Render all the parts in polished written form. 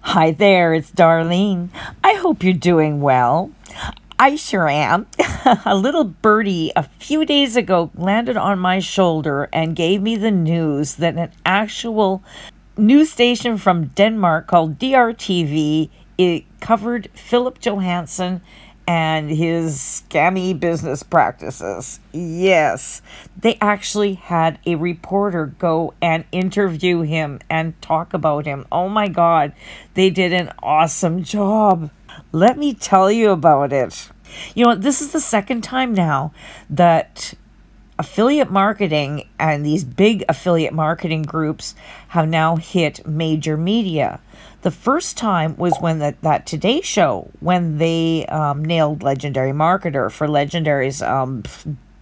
Hi there, it's Darlene. I hope you're doing well. I sure am. A little birdie a few days ago landed on my shoulder and gave me the news that an actual news station from Denmark called DRTV, it covered Philip Johansson and his scammy business practices. Yes, they actually had a reporter go and interview him and talk about him. Oh my God, they did an awesome job. Let me tell you about it. You know, this is the second time now that affiliate marketing and these big affiliate marketing groups have now hit major media. The first time was when that Today Show, when they nailed Legendary Marketer for Legendary's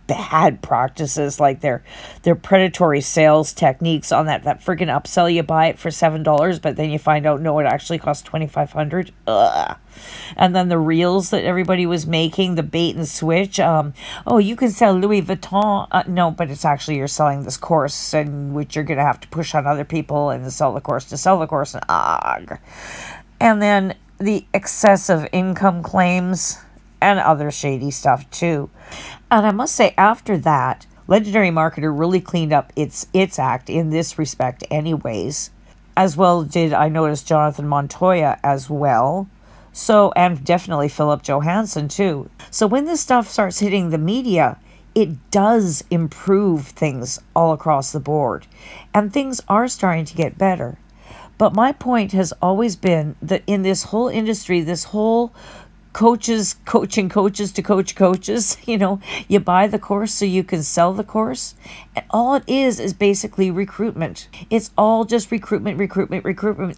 bad practices, like their predatory sales techniques on that freaking upsell. You buy it for $7, but then you find out, no, it actually costs $2,500. Ugh. And then the reels that everybody was making, the bait and switch. Oh, you can sell Louis Vuitton. No, but it's actually you're selling this course, and which you're going to have to push on other people and sell the course to sell the course. And then the excessive income claims and other shady stuff too. And I must say, after that, Legendary Marketer really cleaned up its act in this respect anyways. As well did, I noticed, Jonathan Montoya as well. So, and definitely Philip Johansson too. So when this stuff starts hitting the media, it does improve things all across the board. And things are starting to get better. But my point has always been that in this whole industry, this whole coaching coaches to coach coaches, you know, you buy the course so you can sell the course. And all it is basically recruitment. It's all just recruitment.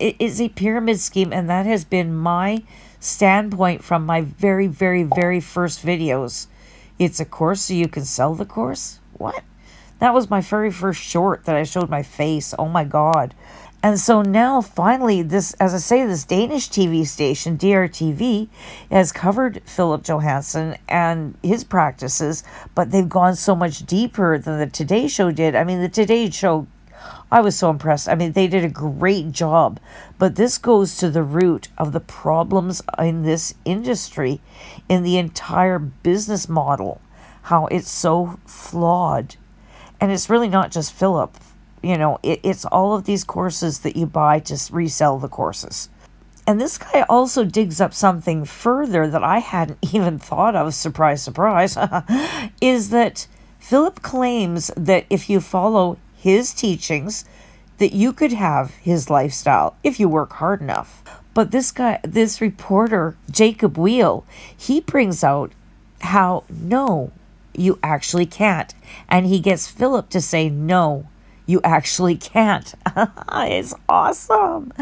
It is a pyramid scheme, and that has been my standpoint from my very, very, very first videos. It's a course so you can sell the course? What? That was my very first short that I showed my face. Oh my God. And so now, finally, this, as I say, this Danish TV station, DRTV, has covered Philip Johansson and his practices, but they've gone so much deeper than the Today Show did. I mean, the Today Show, I was so impressed. I mean, they did a great job, but this goes to the root of the problems in this industry, in the entire business model, how it's so flawed. And it's really not just Philip. You know, it's all of these courses that you buy to resell the courses. And this guy also digs up something further that I hadn't even thought of, surprise, surprise, is that Philip claims that if you follow his teachings, that you could have his lifestyle if you work hard enough. But this guy, this reporter, Jacob Wheel, he brings out how, no, you actually can't. And he gets Philip to say, no, you actually can't. It's awesome.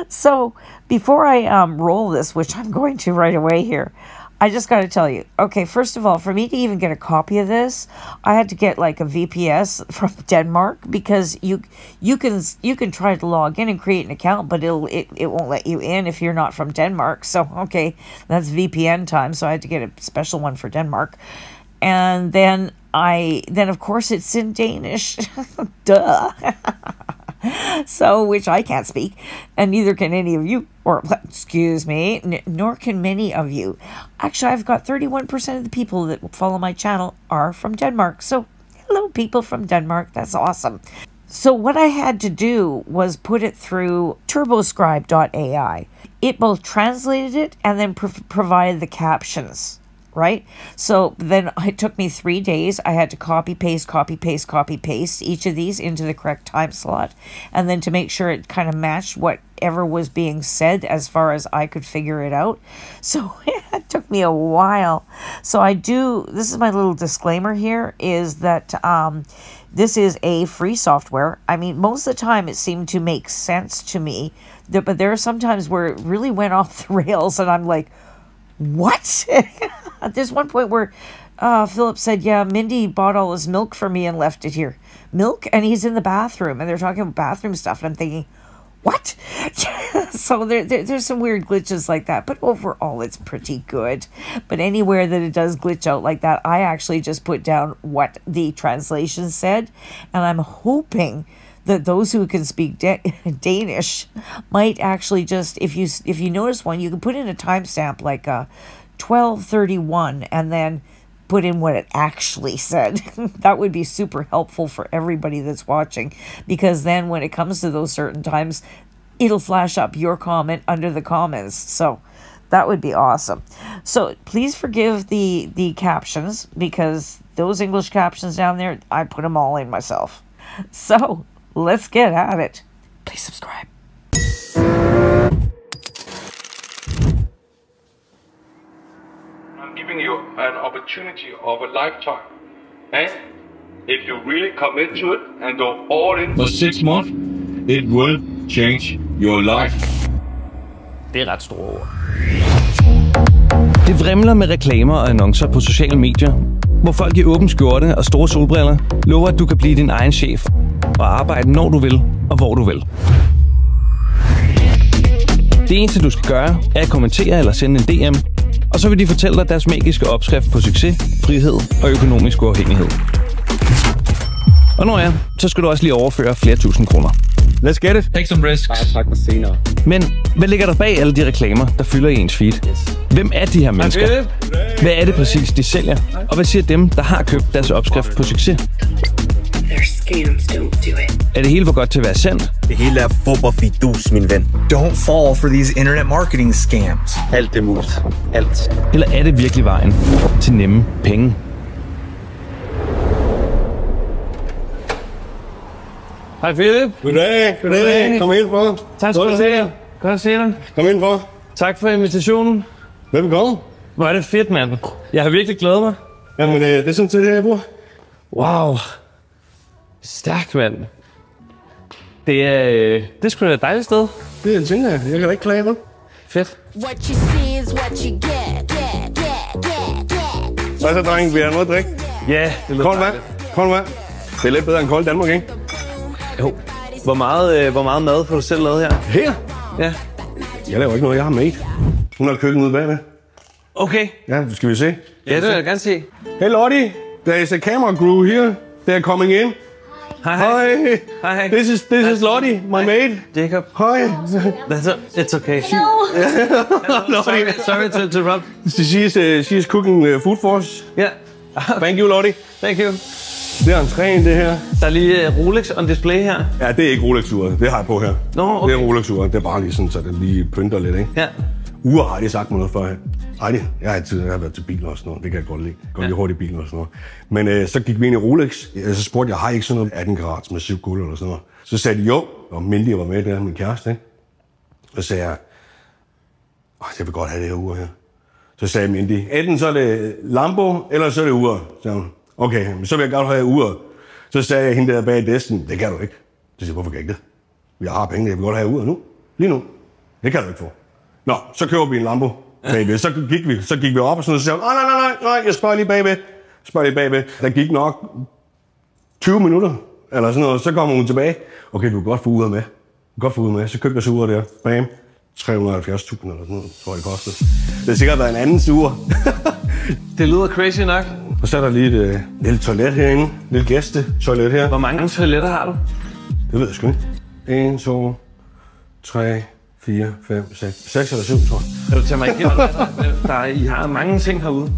So before I roll this, which I'm going to right away here, I just got to tell you, okay, first of all, for me to even get a copy of this, I had to get like a VPS from Denmark, because you can try to log in and create an account, but it won't let you in if you're not from Denmark. So okay, that's VPN time. So I had to get a special one for Denmark. And then of course it's in Danish. Duh. So, which I can't speak, and neither can any of you, or excuse me, nor can many of you. Actually, I've got 31% of the people that follow my channel are from Denmark. So, hello people from Denmark. That's awesome. So what I had to do was put it through turboscribe.ai. It both translated it and then provided the captions. Right? So then it took me 3 days. I had to copy paste each of these into the correct time slot. And then to make sure it kind of matched whatever was being said as far as I could figure it out. So it took me a while. So this is my little disclaimer here, is that this is a free software. I mean, most of the time it seemed to make sense to me. But there are some times where it really went off the rails and I'm like, what? There's one point where Philip said, yeah, Mindy bought all this milk for me and left it here. Milk? And he's in the bathroom, and they're talking about bathroom stuff. And I'm thinking, what? So there's some weird glitches like that. But overall, it's pretty good. But anywhere that it does glitch out like that, I actually just put down what the translation said. And I'm hoping that those who can speak Danish might actually just, if you notice one, you can put in a timestamp like 12:31 and then put in what it actually said. That would be super helpful for everybody that's watching, because then when it comes to those certain times, it'll flash up your comment under the comments. So that would be awesome. So please forgive the captions, because those English captions down there, I put them all in myself. So let's get at it. Please subscribe. I'm giving you an opportunity of a lifetime. And if you really commit to it and go all in for 6 months, it will change your life. Det er ret store ord. Det vrimler med reklamer og annoncer på sociale medier, hvor folk i åben skjorte og store solbriller lover, at du kan blive din egen chef og arbejde, når du vil og hvor du vil. Det eneste, du skal gøre, er at kommentere eller sende en DM, og så vil de fortælle dig deres magiske opskrift på succes, frihed og økonomisk uafhængighed. Og når ja, så skal du også lige overføre flere tusind kroner. Let's get it. Take some risks. Tak for senere. Men hvad ligger der bag alle de reklamer, der fylder i ens feed? Hvem er de her mennesker? Hvad er det præcis, de sælger? Og hvad siger dem, der har købt deres opskrift på succes? Er det hele for godt til at være sandt? Det hele er fodboldfidus, min ven. Don't fall for these internet marketing scams. Alt er muligt. Alt. Eller er det virkelig vejen til nemme penge? Hej Philip. Goddag. Kom ind for. Tak skal du have. Godt at se dig. Kom ind for. Tak for invitationen. Velkommen. Hvor er det fedt, mand. Jeg har virkelig glædet mig. Jamen, det er sådan set det, jeg bruger. Wow. Stærkt, mand. Det er sgu da et dejligt sted. Det tænker jeg. Jeg kan da ikke klage, vel? Fedt. What you see is what you get. Hvad så, dreng? Vil jeg noget at drikke? Ja, det lyder Koldt vand. Koldt vand. Det er lidt bedre end koldt Danmark, ikke? Jo. Hvor meget mad får du selv lavet her? Her? Ja. Jeg laver ikke noget, jeg har made. Hun har køkken ude bagved. Okay. Ja, skal vi se? Ja, det vil jeg gerne se. Hey Lottie, there is a camera crew here. They're coming in. Hej. Hi. This is Lottie, my maid. Jacob. Hi. It's okay. Sorry to interrupt. She's cooking food for us. Yeah. Thank you, Lottie. Thank you. Det er entréen, det her. Der er lige Rolex on display her. Ja, det er ikke Rolex-uret. Det har jeg på her. Nå, okay. Det er Rolex-uret. Det er bare lige sådan, så det lige pynter lidt, ikke? Ja. Ure har de sagt mig noget før. Ej, jeg har været til biler og sådan noget. Det kan jeg godt lide. Godt lide hurtigt biler og sådan noget. Men så gik vi ind i Rolex. Så spurgte jeg, har I ikke sådan noget 18 karats med 7 guld eller sådan noget? Så sagde de jo, og Mindy var med der, min kæreste, ikke? Så sagde jeg, jeg vil godt have det her ure her. Så sagde Mindy, enten så er det Lambo, eller så er det ure. Så okay, så vil jeg godt have uret. Så sagde jeg hende der bag disken, det kan du ikke. Så siger jeg, hvorfor kan jeg ikke det? Jeg har penge, jeg vil godt have uret nu. Lige nu. Det kan du ikke få. Nå, så køber vi en Lambo bagved. Så gik vi op og sådan noget, så sagde nej, jeg spørger lige bagved. Der gik nok 20 minutter, eller sådan noget. Så kommer hun tilbage. Okay, du kan godt få uret med. Så købte jeg så uret der. Bam. 370.000 eller sådan noget, tror jeg det kostede. Det har sikkert været en anden sur. Det lyder crazy nok. Og så er der lige et lille toilet herinde. Et lille gæstetoilet her. Hvor mange toiletter har du? Det ved jeg sgu ikke. 1, 2, 3, 4, 5, 6. 6 eller 7, tror jeg. Kan du tage mig igennem? I har mange ting herude.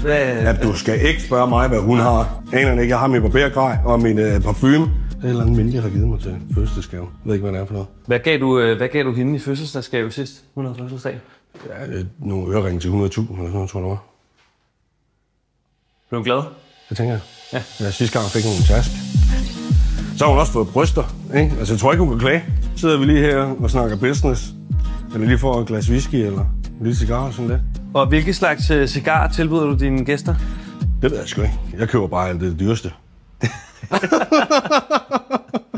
Ja, du skal ikke spørge mig, hvad hun har. Aner ikke. Jeg har min barbergrej og min parfume. Det er et eller andet mindre, der har givet mig til fødselsdagsgave. Jeg ved ikke, hvad det er for noget. Hvad gav du hende i fødselsdagsgave sidst? Hun havde fødselsdag? Ja, nogle øreringe til 100.000 eller sådan noget, tror jeg, det var. Blev hun glad? Det tænker jeg. Ja. Sidste gang fik hun en taske. Så har hun også fået bryster, ikke? Altså, jeg tror ikke, hun kan klage. Så sidder vi lige her og snakker business. Eller lige får et glas whisky eller en lille cigar og sådan det. Og hvilke slags cigar tilbyder du dine gæster? Det ved jeg sgu ikke. Jeg køber bare alt det dyreste.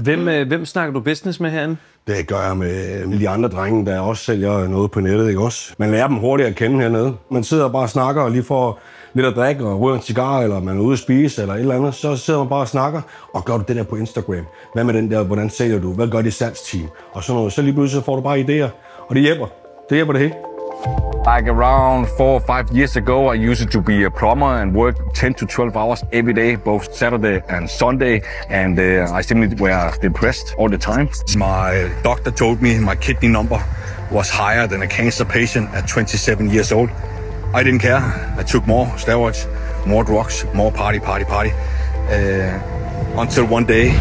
Hvem snakker du business med herinde? Det gør jeg med de andre drenge, der også sælger noget på nettet, ikke også? Man lærer dem hurtigt at kende hernede. Man sidder bare og snakker og lige får lidt at drikke og ryger en cigar, eller man er ude at spise eller et eller andet. Så sidder man bare og snakker, og gør du det der på Instagram? Hvad med den der, hvordan sælger du? Hvad gør dit salgsteam? Og sådan noget. Så lige pludselig får du bare idéer, og det hjælper. Det hjælper det hele. Like around 4 or 5 years ago, I used to be a plumber and work 10 to 12 hours every day, both Saturday and Sunday. And I simply were depressed all the time. My doctor told me my kidney number was higher than a cancer patient at 27 years old. I didn't care. I took more steroids, more drugs, more party. Until one day.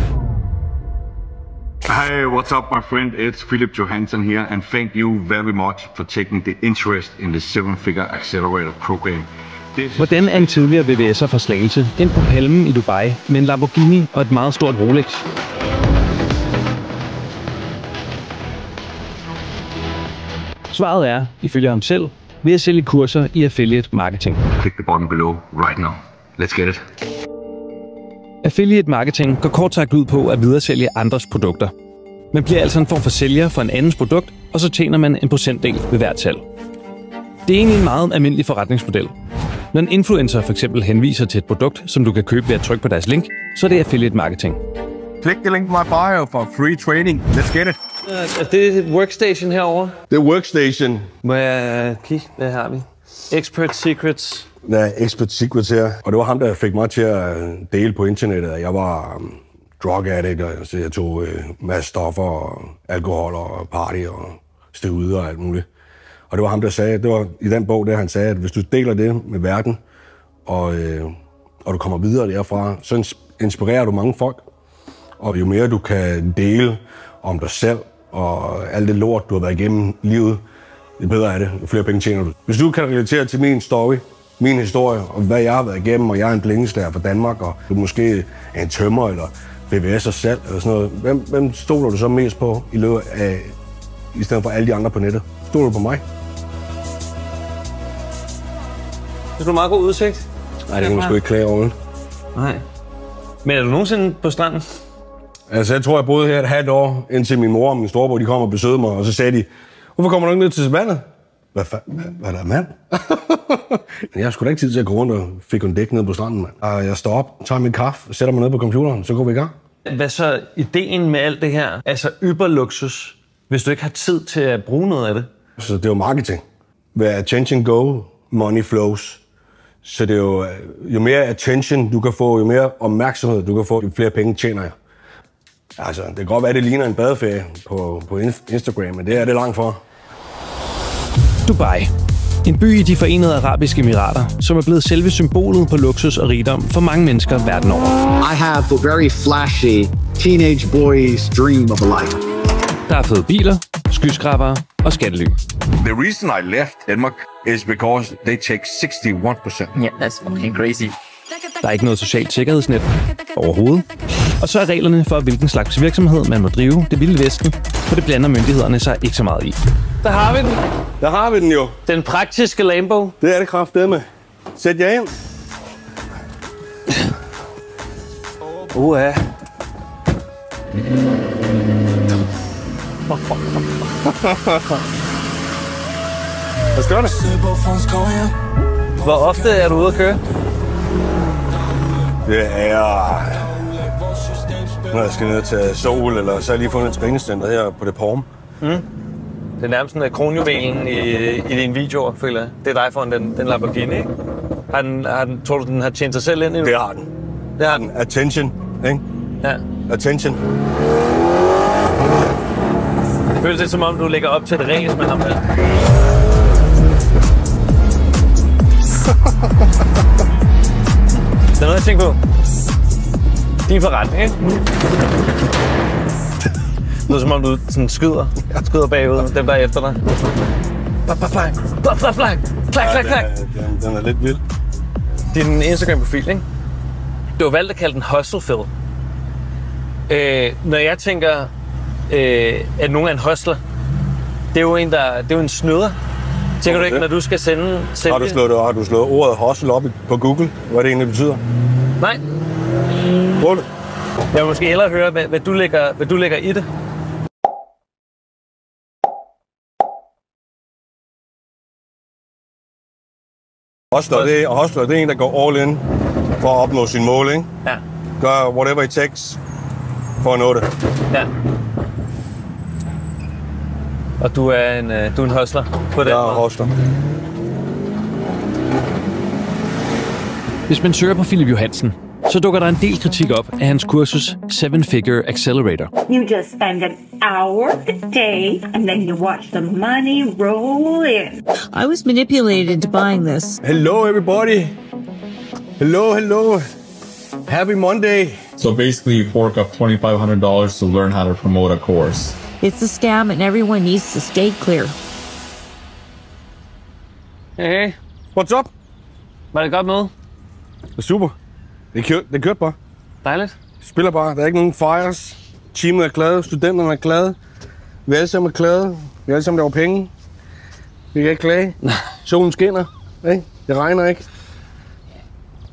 Hey, what's up, my friend? It's Philip Johansson here, and thank you very much for taking the interest in the 7-Figure Accelerator program. Hvordan er en tidligere VVS'er fra Slagelse ind på palmen i Dubai med en Lamborghini og et meget stort Rolex? Svaret er, ifølge ham selv, ved at sælge kurser i affiliate marketing. Click the button below right now. Let's get it. Affiliate marketing går kort sagt ud på at videresælge andres produkter. Man bliver altså en form for sælger for en andens produkt, og så tjener man en procentdel ved hvert salg. Det er egentlig en meget almindelig forretningsmodel. Når en influencer for eksempel henviser til et produkt, som du kan købe ved at trykke på deres link, så er det affiliate marketing. Click the link in my bio for free trading. Let's get it. Er det workstation herovre? Det er workstation. Må jeg kigge? Hvad har vi? Expert Secrets. Ja, Expert Secrets her. Og det var ham, der fik mig til at dele på internettet. Jeg var drug addict, så jeg tog masse stoffer og alkohol og party og steroider og alt muligt. Og det var ham, der sagde, det var i den bog, der han sagde, at hvis du deler det med verden, og du kommer videre derfra, så inspirerer du mange folk. Og jo mere du kan dele om dig selv og alt det lort, du har været igennem livet, det bedre er det, jo flere penge tjener du. Hvis du kan relatere til min story, min historie, og hvad jeg har været igennem, og jeg er en blindeslager fra Danmark, og du måske er en tømmer eller VVS'er selv, eller sådan noget, hvem stoler du så mest på i løbet af, i stedet for alle de andre på nettet? Stoler du på mig? Det er meget god udsigt. Nej, det kan man sgu ikke klage over. Nej. Men er du nogensinde på stranden? Altså, jeg tror, jeg boede her et halvt år, indtil min mor og min storebror, de kom og besøgte mig, og så sagde de, hvorfor kommer du ikke ned til vandet? Hvad er der, mand? Jeg har sgu da ikke tid til at gå rundt og fik en dæk ned på stranden, mand. Og jeg står op, tager min kaffe, sætter mig ned på computeren, så går vi i gang. Hvad så ideen med alt det her? Altså yberluksus, hvis du ikke har tid til at bruge noget af det? Så det er jo marketing. Where attention go, money flows. Så det er jo mere attention du kan få, jo mere opmærksomhed du kan få, jo flere penge tjener jeg. Altså, det kan godt være, at det ligner en badeferie på Instagram, men det er det langt for. Dubai. En by i de Forenede Arabiske Emirater, som er blevet selve symbolet på luksus og rigdom for mange mennesker verden over. I have the very flashy teenage boy's dream of a life. Der er fede biler, skyskrabere og skattely. The reason I left Denmark is because they take 61%. Yeah, that's fucking crazy. Der er ikke noget socialt sikkerhedsnet overhovedet. Og så er reglerne for, hvilken slags virksomhed man må drive det vilde vesten, for det blander myndighederne sig ikke så meget i. Der har vi den. Der har vi den jo. Den praktiske Lambo. Det er det kraftedeme. Sæt jer ind. Ja. Hvad skal det? Hvor ofte er du ude at køre? Det er, når jeg skal ned til Sol, eller så har jeg lige fundet et træningscenter her på det Porm. Det er nærmest sådan kronjuvelen i dine videoer, føler jeg. Det er dig foran den Lamborghini, ikke? Tror du, den har tjent sig selv ind endnu? Det har den. Det har den. Attention, ikke? Ja. Attention. Det føles lidt som om, du lægger op til et race med ham der. Der er noget, jeg tænker på. Din forretning, ikke? Noget som om du sådan skyder bagud, dem der er efter dig. Klak. Den er lidt vild. Din Instagram-profil, ikke? Du har valgt at kalde den hustle-filled. Når jeg tænker, at nogen er en hustler, det er jo en snyder. Tænker du ikke, når du skal sælge? Har du slået ordet hustle op på Google? Hvad det egentlig betyder? Nej. Prøv det. Jeg vil måske hellere høre, hvad du lægger i det. Hustler, det er en, der går all in for at opnå sine mål, ikke? Ja. Gør whatever it takes for at nå det. Ja. Og du er en hustler på den måde? hustler. Hvis man søger på Philip Johansen, så dukker der en del kritik op af hans kursus 7-Figure Accelerator. You just spend an hour a day, and then you watch the money roll in. I was manipulated into buying this. Hello, everybody. Hello. Happy Monday. So basically, you fork up $2,500 to learn how to promote a course. It's a scam, and everyone needs to stay clear. Hey, What's up? var det godt med? Det er super. Det kørte bare. Dejligt. Spiller bare. Der er ikke nogen fires. Teamet er glade. Studenterne er glade. Vi alle sammen er glade. Vi alle sammen laver penge. Vi kan ikke klage. Solen skinner. Ikke? Det regner ikke.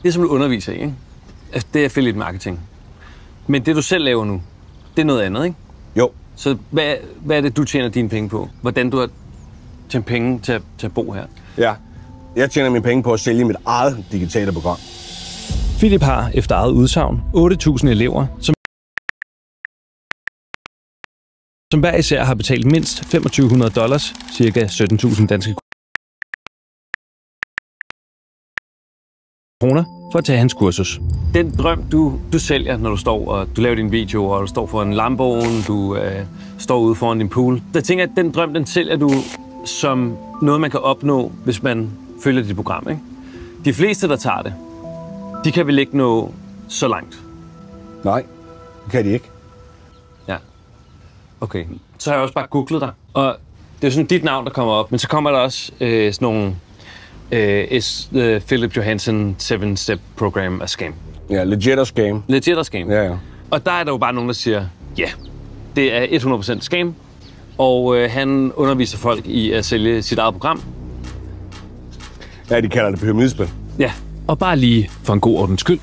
Det, som du underviser i, ikke? Altså, det er affiliate marketing. Men det, du selv laver nu, det er noget andet, ikke? Jo. Så hvad er det, du tjener dine penge på? Hvordan du har tjent penge til at bo her? Ja. Jeg tjener mine penge på at sælge mit eget digitale program. Philip har efter eget udsagn 8.000 elever, som hver især har betalt mindst $2,500, cirka 17.000 danske kroner, for at tage hans kursus. Den drøm, du sælger, når du står og du laver din video, og du står for en Lamboen, du står ude foran din pool. Der tænker jeg, at den drøm, den sælger du som noget, man kan opnå, hvis man følger dit program, ikke? De fleste, der tager det, de kan vel ikke nå så langt? Nej, det kan de ikke. Ja. Okay. Så har jeg også bare googlet dig, og det er sådan dit navn, der kommer op, men så kommer der også sådan nogle is the Philip Johansen 7-step program a scam? Ja, legit a scam. Legit a scam. Ja. Og der er der jo bare nogen, der siger, ja, det er 100% scam, og han underviser folk i at sælge sit eget program. Ja, de kalder det pyramidespil. Ja, og bare lige for en god ordens skyld.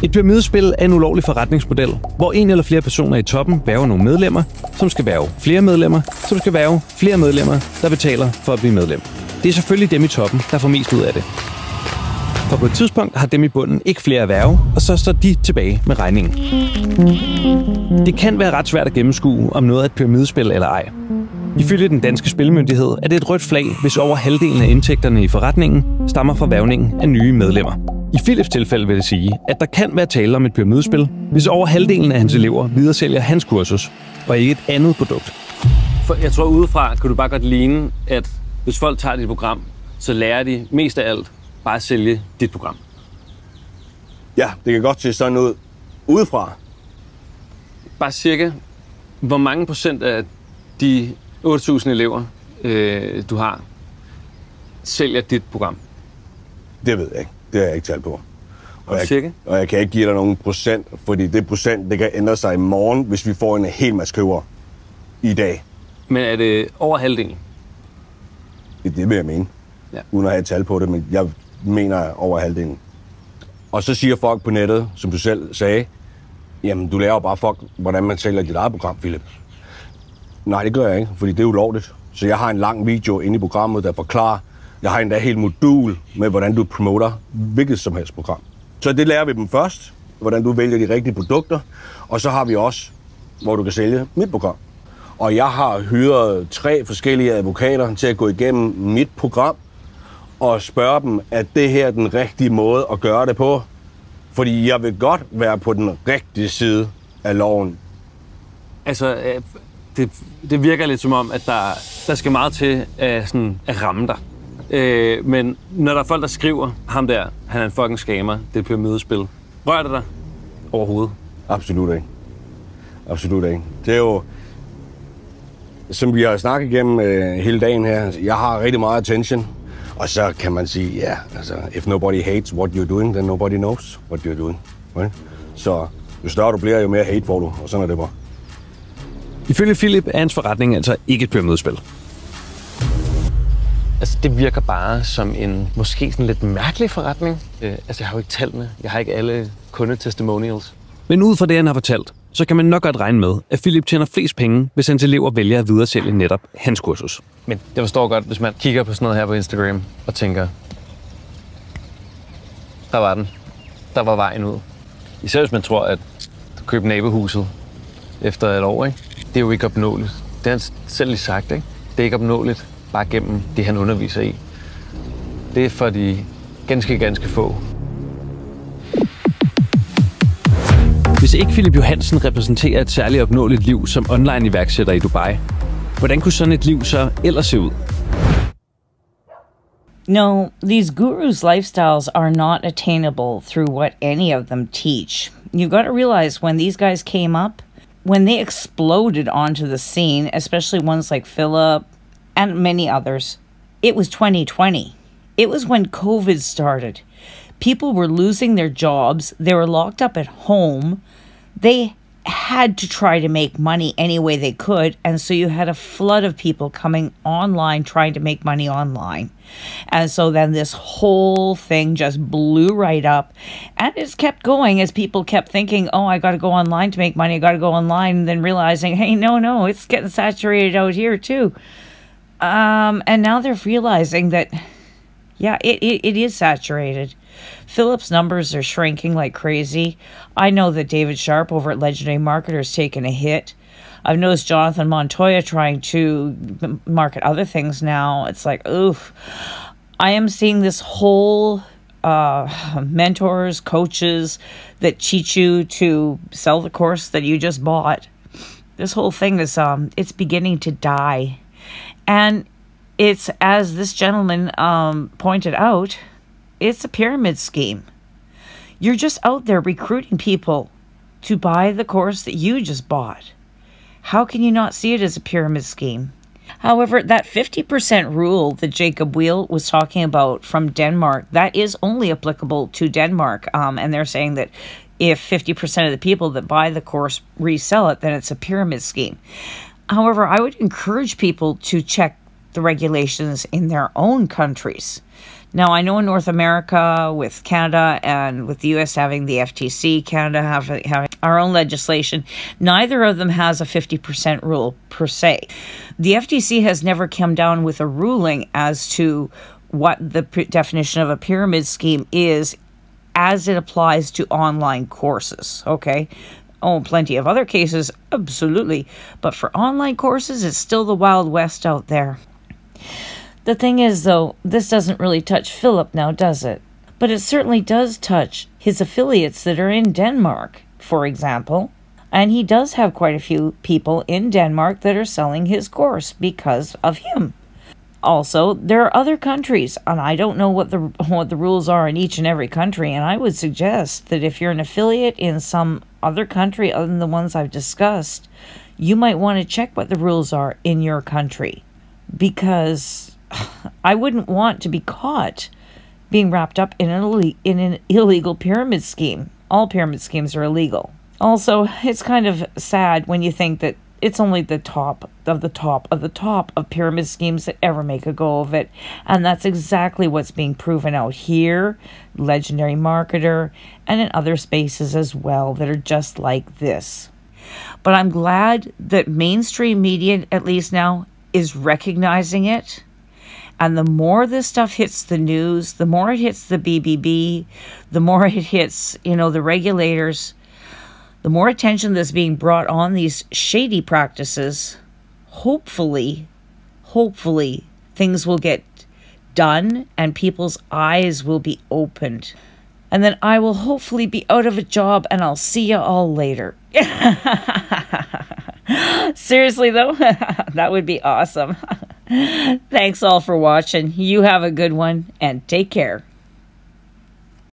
Et pyramidespil er en ulovlig forretningsmodel, hvor en eller flere personer i toppen værver nogle medlemmer, som skal værve flere medlemmer, som skal værve flere medlemmer, der betaler for at blive medlem. Det er selvfølgelig dem i toppen, der får mest ud af det. For på et tidspunkt har dem i bunden ikke flere at værve, og så står de tilbage med regningen. Det kan være ret svært at gennemskue, om noget er et pyramidespil eller ej. Ifølge den danske spilmyndighed er det et rødt flag, hvis over halvdelen af indtægterne i forretningen stammer fra værvningen af nye medlemmer. I Philips tilfælde vil det sige, at der kan være tale om et pyramidespil, hvis over halvdelen af hans elever videresælger hans kursus, og ikke et andet produkt. For jeg tror udefra kan du bare godt ligne, at hvis folk tager dit program, så lærer de mest af alt bare at sælge dit program. Ja, det kan godt se sådan ud udefra. Bare cirka, hvor mange procent af de 8.000 elever, du har, sælger dit program? Det ved jeg ikke. Det har jeg ikke talt på. Og jeg kan ikke give dig nogen procent, fordi det procent, det kan ændre sig i morgen, hvis vi får en hel masse købere i dag. Men er det over halvdelen? Det vil jeg mene. Ja. Uden at have et tal på det, men jeg mener over halvdelen. Og så siger folk på nettet, som du selv sagde, jamen du lærer jo bare folk, hvordan man sælger dit eget program, Philip. Nej, det gør jeg ikke, fordi det er ulovligt. Så jeg har en lang video inde i programmet, der forklarer, jeg har endda helt modul med, hvordan du promoter hvilket som helst program. Så det lærer vi dem først, hvordan du vælger de rigtige produkter. Og så har vi også, hvor du kan sælge mit program. Og jeg har hyret 3 forskellige advokater til at gå igennem mit program og spørge dem, at det her er den rigtige måde at gøre det på. Fordi jeg vil godt være på den rigtige side af loven. Altså, det virker lidt som om, at der skal meget til at ramme dig. Men når der er folk, der skriver, ham der, han er en fucking scammer, det er pyramidespil. Rører det dig overhovedet? Absolut ikke. Absolut ikke. Det er jo, som vi har snakket igennem hele dagen her, jeg har rigtig meget attention. Og så kan man sige, ja, altså, if nobody hates what you're doing, then nobody knows what you're doing. Right? Så jo større du bliver, jo mere hate får du, og sådan er det bare. Ifølge Philip er hans forretning altså ikke et pyramidespil. Altså, det virker bare som en måske sådan lidt mærkelig forretning. Altså, jeg har jo ikke tallene. Jeg har ikke alle kundetestimonials. Men ud fra det, han har fortalt, så kan man nok godt regne med, at Philip tjener flest penge, hvis hans elever vælger at videresælge netop hans kursus. Men det forstår godt, hvis man kigger på sådan noget her på Instagram og tænker, der var den. Der var vejen ud. Især hvis man tror, at du køber nabohuset efter et år, ikke? Det er jo ikke opnåeligt. Det har han selv lige sagt, ikke? Det er ikke opnåeligt, bare gennem det, han underviser i. Det er for de ganske få. Hvis ikke Philip Johansen repræsenterer et særligt opnåeligt liv som online-iværksætter i Dubai, hvordan kunne sådan et liv så ellers se ud? No, these gurus' lifestyles are not attainable through what any of them teach. You've got to realize when these guys came up, when they exploded onto the scene, especially ones like Philip and many others, it was 2020. It was when COVID started. People were losing their jobs. They were locked up at home. They had to try to make money any way they could. And so you had a flood of people coming online trying to make money online. And so then this whole thing just blew right up. And it's kept going as people kept thinking, oh, I got to go online to make money. I got to go online. And then realizing, hey, no, it's getting saturated out here too. And now they're realizing that, yeah, it is saturated. Philip's numbers are shrinking like crazy. I know that David Sharp over at Legendary Marketer has taken a hit. I've noticed Jonathan Montoya trying to market other things now. It's like, oof. I am seeing this whole mentors, coaches that teach you to sell the course that you just bought. This whole thing is, it's beginning to die. And it's, as this gentleman pointed out, it's a pyramid scheme. You're just out there recruiting people to buy the course that you just bought. How can you not see it as a pyramid scheme? However, that 50% rule that Jacob Wheel was talking about from Denmark, that is only applicable to Denmark. And they're saying that if 50% of the people that buy the course resell it, then it's a pyramid scheme. However, I would encourage people to check the regulations in their own countries. Now, I know in North America, with Canada and with the U.S. having the FTC, Canada having our own legislation, neither of them has a 50% rule per se. The FTC has never come down with a ruling as to what the definition of a pyramid scheme is as it applies to online courses, okay? Oh, plenty of other cases, absolutely. But for online courses, it's still the Wild West out there. The thing is, though, this doesn't really touch Philip now, does it? But it certainly does touch his affiliates that are in Denmark, for example. And he does have quite a few people in Denmark that are selling his course because of him. Also, there are other countries, and I don't know what the rules are in each and every country, and I would suggest that if you're an affiliate in some other country other than the ones I've discussed, you might want to check what the rules are in your country. Because I wouldn't want to be caught being wrapped up in an illegal pyramid scheme. All pyramid schemes are illegal. Also, it's kind of sad when you think that it's only the top of the top of the top of pyramid schemes that ever make a go of it. And that's exactly what's being proven out here, Legendary Marketer, and in other spaces as well that are just like this. But I'm glad that mainstream media, at least now, is recognizing it. And the more this stuff hits the news, the more it hits the BBB, the more it hits, the regulators, the more attention that's being brought on these shady practices, hopefully, things will get done and people's eyes will be opened. And then I will hopefully be out of a job and I'll see you all later. Seriously, though, that would be awesome. Thanks all for watching. You have a good one and take care.